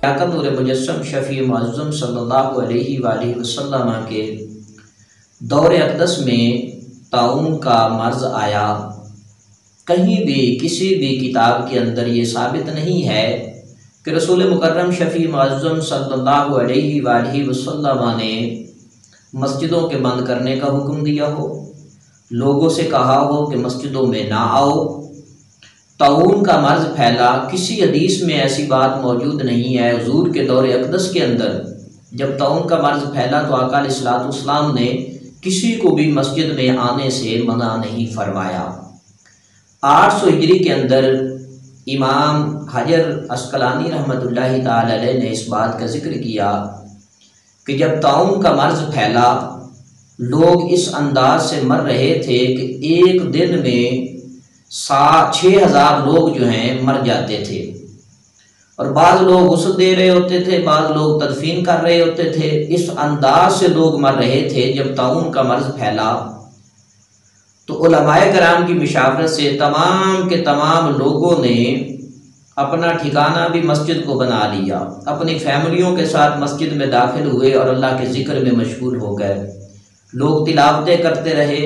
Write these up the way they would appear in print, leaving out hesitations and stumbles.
नूर मुजस्सम शफी मुअज़्ज़म सल्लल्लाहु अलैहि वसल्लम के दौर अक़दस में ताउन का मर्ज़ आया। कहीं भी किसी भी किताब के अंदर ये साबित नहीं है कि रसूल मुकर्रम शफी मुअज़्ज़म सल्लल्लाहु अलैहि वसल्लम ने मस्जिदों के बंद करने का हुक्म दिया हो, लोगों से कहा हो कि मस्जिदों में ना आओ। ताउन का मर्ज़ फैला, किसी हदीस में ऐसी बात मौजूद नहीं है। हुजूर के दौर अक़दस के अंदर जब ताउन का मर्ज़ फैला तो आका अलैहिस्सलाम ने किसी को भी मस्जिद में आने से मना नहीं फरमाया। 800 हिजरी के अंदर इमाम हजर अस्क़लानी रहमतुल्लाहि ताला अलैह ने इस बात का जिक्र किया कि जब ताउन का मर्ज़ फैला, लोग इस अंदाज से मर रहे थे कि एक दिन में 6000 लोग जो हैं मर जाते थे, और बाद लोग गुस्ल दे रहे होते थे, बाद लोग तदफीन कर रहे होते थे। इस अंदाज से लोग मर रहे थे। जब ताउन का मर्ज़ फैला तो उलमाए कराम की मशावरत से तमाम के तमाम लोगों ने अपना ठिकाना भी मस्जिद को बना लिया, अपनी फैमिलियों के साथ मस्जिद में दाखिल हुए और अल्लाह के ज़िक्र में मशगूल हो गए। लोग तिलावतें करते रहे,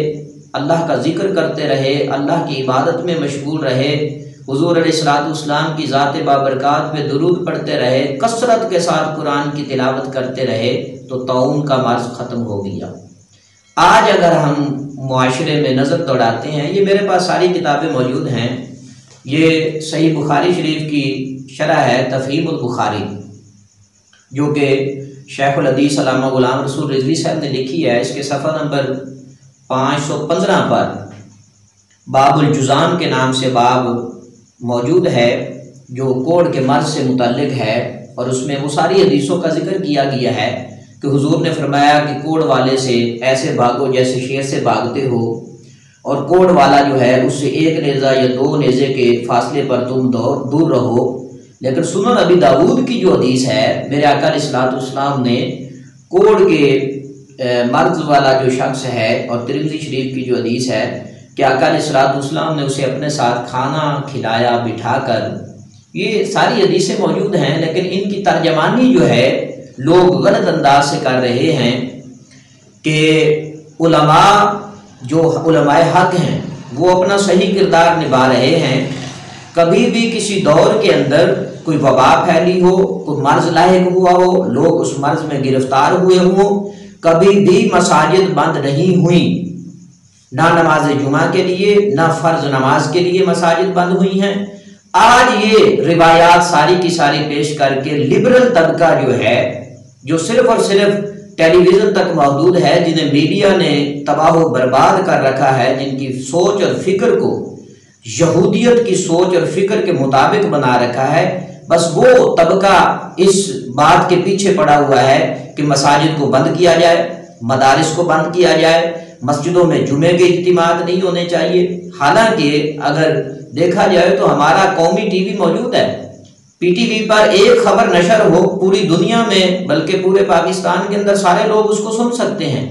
अल्लाह का ज़िक्र करते रहे, अल्लाह की इबादत में मशगूल रहे, हुज़ूर अलैहिस्सलाम की ज़ात बाबरकात पे दुरूद पढ़ते रहे, कसरत के साथ कुरान की तिलावत करते रहे, तो ताउन का मर्ज़ ख़त्म हो गया। आज अगर हम मुआशरे में नज़र दौड़ाते हैं, ये मेरे पास सारी किताबें मौजूद हैं। ये सही बुखारी शरीफ की शरह है तफ़हीमुल बुखारी, जो कि शेखुल हदीस अल्लामा गुलाम रसूल रिज़वी साहब ने लिखी है। इसके सफ़ा नंबर 515 पर बाबुल जुज़ाम के नाम से बाब मौजूद है, जो कोढ़ के मर्ज़ से मुतल्लिक़ है, और उसमें वो सारी हदीसों का जिक्र किया गया है कि हुजूर ने फरमाया कि कोढ़ वाले से ऐसे भागो जैसे शेर से भागते हो, और कोढ़ वाला जो है उससे एक नेज़ा या 2 नेज़े के फासले पर तुम दूर रहो। लेकिन सुनन अबी दाऊद की जो हदीस है, मेरे आका अलैहिस्सलाम ने कोढ़ के मर्ज़ वाला जो शख्स है, और तिरमिज़ी शरीफ की जो हदीस है कि आका अलैहिस्सलाम ने उसे अपने साथ खाना खिलाया बिठाकर, ये सारी हदीसें मौजूद हैं। लेकिन इनकी तर्जमानी जो है लोग गलत अंदाज से कर रहे हैं कि उलमा जो उलमाए हक हैं वो अपना सही किरदार निभा रहे हैं। कभी भी किसी दौर के अंदर कोई वबा फैली हो, कोई मर्ज़ लाहिक हुआ हो, लोग उस मर्ज़ में गिरफ्तार हुए हों, कभी भी मसाजिद बंद नहीं हुई। ना नमाज जुमा के लिए, ना फ़र्ज नमाज के लिए मसाजिद बंद हुई हैं। आज ये रिवायात सारी की सारी पेश करके लिबरल तबका जो है, जो सिर्फ और सिर्फ टेलीविज़न तक महदूद है, जिन्हें मीडिया ने तबाह बर्बाद कर रखा है, जिनकी सोच और फिक्र को यहूदियत की सोच और फिक्र के मुताबिक बना रखा है, बस वो तबका इस बात के पीछे पड़ा हुआ है कि मसाजिद को बंद किया जाए, मदारिस को बंद किया जाए, मस्जिदों में जुमे के इज्तिमात नहीं होने चाहिए। हालांकि अगर देखा जाए तो हमारा कौमी टीवी मौजूद है, पीटीवी पर एक खबर नशर हो पूरी दुनिया में, बल्कि पूरे पाकिस्तान के अंदर सारे लोग उसको सुन सकते हैं।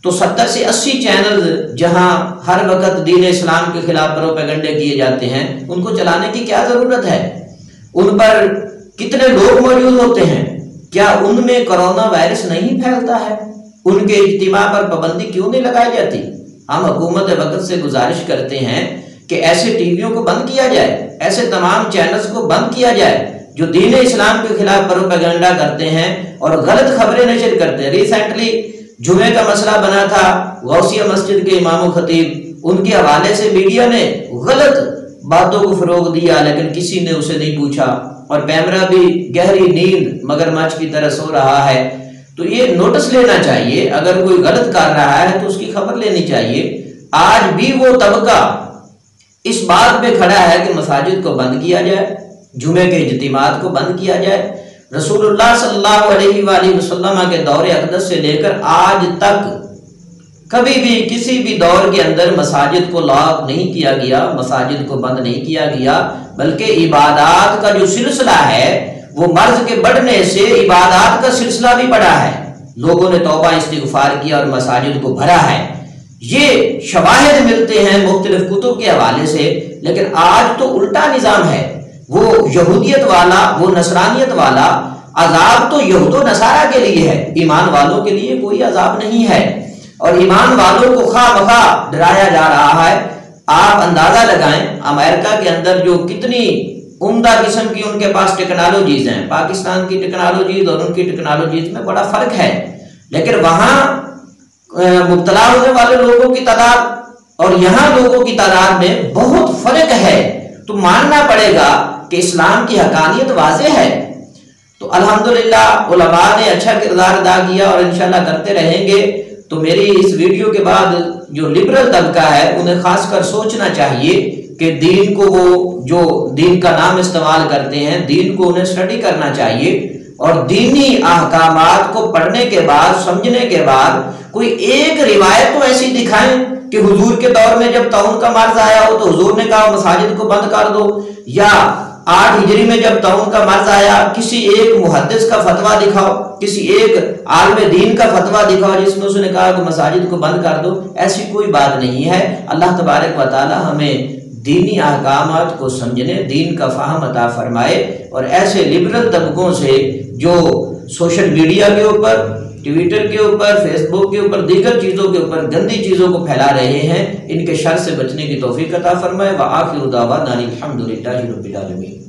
तो 70 से 80 चैनल जहां हर वक्त दीन इस्लाम के खिलाफ प्रोपेगेंडे किए जाते हैं, उनको चलाने की क्या जरूरत है? उन पर कितने लोग मौजूद होते हैं? क्या उनमें कोरोना वायरस नहीं फैलता है? उनके इज्तिमा पर पाबंदी क्यों नहीं लगाई जाती? हम हुकूमत वक्त से गुजारिश करते हैं कि ऐसे टीवियों को बंद किया जाए, ऐसे तमाम चैनल्स को बंद किया जाए जो दीन इस्लाम के खिलाफ प्रोपेगेंडा करते हैं और गलत खबरें नशर करते हैं। रिसेंटली जुमे का मसला बना था, गौसिया मस्जिद के इमाम खतीब, उनके हवाले से मीडिया ने गलत बातों को फरोग दिया, लेकिन किसी ने उसे नहीं पूछा, और कैमरा भी गहरी नींद मगरमच्छ की तरह सो रहा है। तो ये नोटिस लेना चाहिए, अगर कोई गलत कर रहा है तो उसकी खबर लेनी चाहिए। आज भी वो तबका इस बात पे खड़ा है कि मसाजिद को बंद किया जाए, जुमे के इज्तिमात को बंद किया जाए। रसूलुल्लाह सल्लल्लाहु अलैहि वसल्लम के दौर अक़दस से लेकर आज तक कभी भी किसी भी दौर के अंदर मसाजिद को लॉक नहीं किया गया, मसाजिद को बंद नहीं किया गया, बल्कि इबादत का जो सिलसिला है वो मर्ज़ के बढ़ने से इबादत का सिलसिला भी बढ़ा है। लोगों ने तौबा इस्तिग़फ़ार किया और मसाजिद को भरा है। ये शवाहिद मिलते हैं मुख्तलिफ कुतुब के हवाले से। लेकिन आज तो उल्टा निज़ाम है, वो यहूदियत वाला, वो नसरानियत वाला عذاب تو یہود و نصارہ کے لیے ہے، ایمان والوں کے لیے کوئی عذاب نہیں ہے، اور ایمان والوں کو خواہ مخواہ ڈرایا جا رہا ہے۔ آپ اندازہ لگائیں امریکہ کے اندر جو کتنی عمدہ قسم کی ان کے پاس ٹیکنالوجیز ہیں، پاکستان کی ٹیکنالوجیز اور ان کی ٹیکنالوجیز میں بڑا فرق ہے، لیکن وہاں مبتلا ہونے والے لوگوں کی تعداد اور یہاں لوگوں کی تعداد میں بہت فرق ہے۔ تو ماننا پڑے گا کہ اسلام کی حقانیت واضح ہے۔ تو الحمدللہ علماء نے اچھا کردار ادا کیا اور انشاءاللہ کرتے رہیں گے۔ تو میری اس ویڈیو کے بعد جو لبرل طبقہ ہے انہیں خاص کر سوچنا چاہیے کہ دین کو وہ جو دین کا نام استعمال کرتے ہیں، دین کو انہیں اسٹڈی کرنا چاہیے، اور دینی احکامات کو پڑھنے کے بعد سمجھنے کے بعد کوئی ایک روایت تو ایسی دکھائیں کہ حضور کے دور میں جب طاعون کا مرض آیا ہو تو حضور نے کہا مساجد کو بند کر دو، یا 8 ہجری میں جب طاعون کا مرض آیا کسی ایک محدث کا فتویٰ دکھاؤ، کسی ایک عالم دین کا فتویٰ دکھاؤ جس میں اس نے کہا کہ مساجد کو بند کر دو۔ ایسی کوئی بات نہیں ہے۔ اللہ تبارک و تعالی ہمیں دینی احکامات کو سمجھنے، دین کا فہم عطا فرمائے، اور ایسے لبرل طبقوں سے جو سوشل میڈیا کے اوپر، ٹویٹر کے اوپر، فیس بک کے اوپر، دیگر چیزوں کے اوپر گندی چیزوں کو پھیلا رہے ہیں، ان کے شر سے بچنے کی توفیق عطا فرمائے۔ وآخر دعوانا الحمدللہ رب العالمین۔